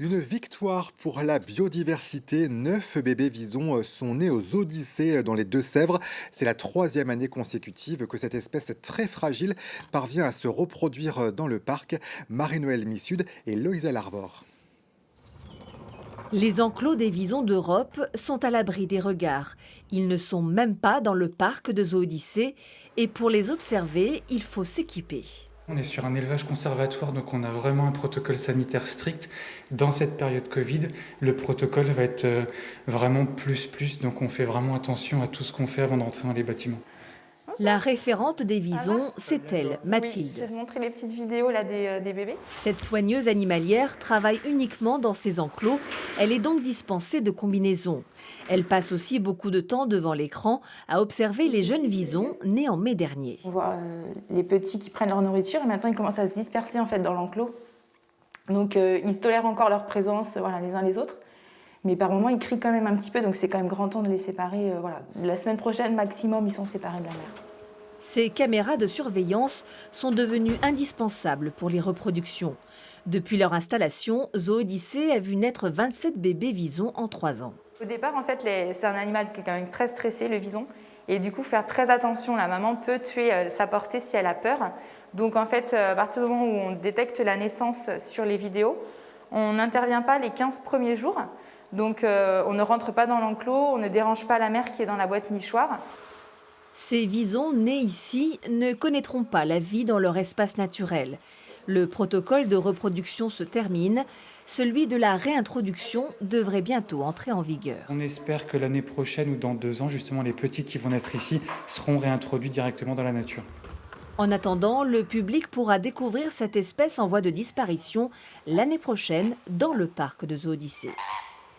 Une victoire pour la biodiversité. 9 bébés visons sont nés aux Odyssées dans les Deux-Sèvres. C'est la troisième année consécutive que cette espèce très fragile parvient à se reproduire dans le parc. Marie-Noëlle Missud et Loïsa Larvor. Les enclos des visons d'Europe sont à l'abri des regards. Ils ne sont même pas dans le parc de Zoo-Odyssée et pour les observer, il faut s'équiper. On est sur un élevage conservatoire, donc on a vraiment un protocole sanitaire strict. Dans cette période Covid, le protocole va être vraiment plus, donc on fait vraiment attention à tout ce qu'on fait avant d'entrer dans les bâtiments. La référente des visons, c'est elle, Oui, je Mathilde. vais te montrer les petites vidéos là, des bébés. Cette soigneuse animalière travaille uniquement dans ces enclos. Elle est donc dispensée de combinaison. Elle passe aussi beaucoup de temps devant l'écran à observer les jeunes visons nés en mai dernier. On voit les petits qui prennent leur nourriture et maintenant ils commencent à se disperser en fait dans l'enclos. Donc ils tolèrent encore leur présence voilà, les uns les autres. Mais par moments ils crient quand même un petit peu, donc c'est quand même grand temps de les séparer. Voilà. La semaine prochaine maximum ils sont séparés de la mère. Ces caméras de surveillance sont devenues indispensables pour les reproductions. Depuis leur installation, Zoo-Odyssée a vu naître 27 bébés visons en 3 ans. Au départ en fait c'est un animal qui est quand même très stressé, le vison. Et du coup faire très attention, la maman peut tuer sa portée si elle a peur. Donc en fait à partir du moment où on détecte la naissance sur les vidéos, on n'intervient pas les 15 premiers jours. Donc on ne rentre pas dans l'enclos, on ne dérange pas la mère qui est dans la boîte nichoir. Ces visons nés ici ne connaîtront pas la vie dans leur espace naturel. Le protocole de reproduction se termine. Celui de la réintroduction devrait bientôt entrer en vigueur. On espère que l'année prochaine ou dans 2 ans, justement, les petits qui vont naître ici seront réintroduits directement dans la nature. En attendant, le public pourra découvrir cette espèce en voie de disparition l'année prochaine dans le parc de Zoo-Odyssée.